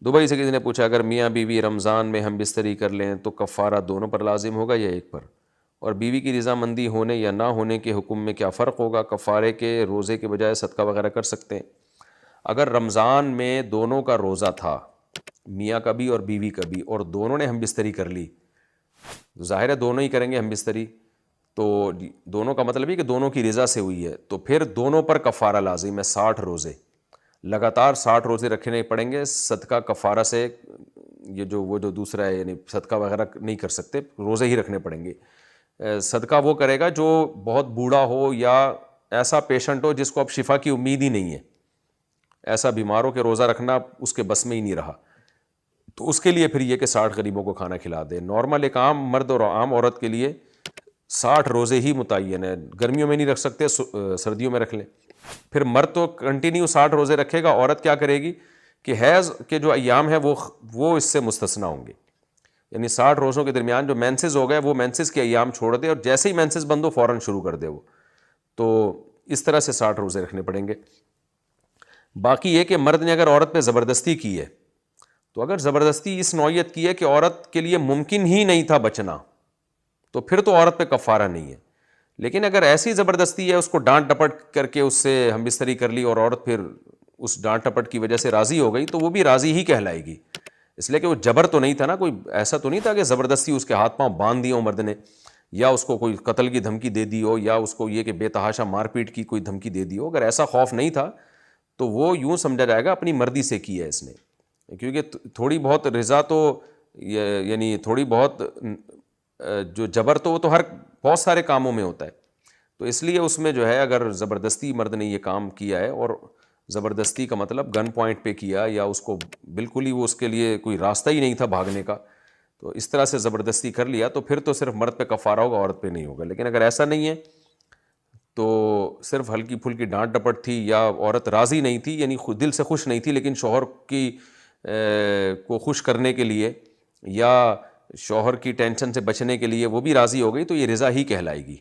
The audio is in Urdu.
دبئی سے کسی نے پوچھا اگر میاں بیوی رمضان میں ہم بستری کر لیں تو کفارہ دونوں پر لازم ہوگا یا ایک پر؟ اور بیوی کی رضامندی ہونے یا نہ ہونے کے حکم میں کیا فرق ہوگا؟ کفارے کے روزے کے بجائے صدقہ وغیرہ کر سکتے ہیں؟ اگر رمضان میں دونوں کا روزہ تھا، میاں کا بھی اور بیوی کا بھی، اور دونوں نے ہم بستری کر لی، ظاہر ہے دونوں ہی کریں گے ہم بستری، تو دونوں کا مطلب ہے کہ دونوں کی رضا سے ہوئی ہے، تو پھر دونوں پر کفارہ لازم ہے، 60 روزے لگاتار 60 روزے رکھنے پڑیں گے صدقہ کفارہ سے. یہ جو وہ جو دوسرا ہے یعنی صدقہ وغیرہ نہیں کر سکتے، روزے ہی رکھنے پڑیں گے. صدقہ وہ کرے گا جو بہت بوڑھا ہو یا ایسا پیشنٹ ہو جس کو اب شفا کی امید ہی نہیں ہے، ایسا بیمار ہو کہ روزہ رکھنا اس کے بس میں ہی نہیں رہا، تو اس کے لیے پھر یہ کہ 60 غریبوں کو کھانا کھلا دے. نارمل ایک عام مرد اور عام عورت کے لیے 60 روزے ہی متعین ہے. گرمیوں میں نہیں رکھ سکتے، سردیوں میں رکھ لیں. پھر مرد تو کنٹینیو 60 روزے رکھے گا، عورت کیا کرے گی کہ حیض کے جو ایام ہیں وہ اس سے مستثنیٰ ہوں گے، یعنی 60 روزوں کے درمیان جو مینسز ہو گئے وہ مینسز کے ایام چھوڑ دے، اور جیسے ہی مینسز بند ہو فوراً شروع کر دے وہ. تو اس طرح سے 60 روزے رکھنے پڑیں گے. باقی یہ کہ مرد نے اگر عورت پہ زبردستی کی ہے، تو اگر زبردستی اس نوعیت کی ہے کہ عورت کے لیے ممکن ہی نہیں تھا بچنا، تو پھر تو عورت پہ کفارہ نہیں ہے. لیکن اگر ایسی زبردستی ہے، اس کو ڈانٹ ڈپٹ کر کے اس سے ہم بستری کر لی اور عورت پھر اس ڈانٹ ٹپٹ کی وجہ سے راضی ہو گئی، تو وہ بھی راضی ہی کہلائے گی، اس لیے کہ وہ جبر تو نہیں تھا نا، کوئی ایسا تو نہیں تھا کہ زبردستی اس کے ہاتھ پاؤں باندھ دیے ہو مرد نے، یا اس کو کوئی قتل کی دھمکی دے دی ہو، یا اس کو یہ کہ بے تحاشا مار پیٹ کی کوئی دھمکی دے دی ہو. اگر ایسا خوف نہیں تھا تو وہ یوں سمجھا جائے گا اپنی مرضی سے کی ہے اس نے، کیونکہ تھوڑی بہت رضا تو یعنی تھوڑی بہت جو جبر تو وہ تو ہر بہت سارے کاموں میں ہوتا ہے. تو اس لیے اس میں جو ہے اگر زبردستی مرد نے یہ کام کیا ہے، اور زبردستی کا مطلب گن پوائنٹ پہ کیا، یا اس کو بالکل ہی وہ اس کے لیے کوئی راستہ ہی نہیں تھا بھاگنے کا، تو اس طرح سے زبردستی کر لیا، تو پھر تو صرف مرد پہ کفارہ ہوگا، عورت پہ نہیں ہوگا. لیکن اگر ایسا نہیں ہے تو صرف ہلکی پھلکی ڈانٹ ڈپٹ تھی، یا عورت راضی نہیں تھی یعنی خود دل سے خوش نہیں تھی، لیکن شوہر کی کو خوش کرنے کے لیے یا شوہر کی ٹینشن سے بچنے کے لیے وہ بھی راضی ہو گئی، تو یہ رضا ہی کہلائے گی.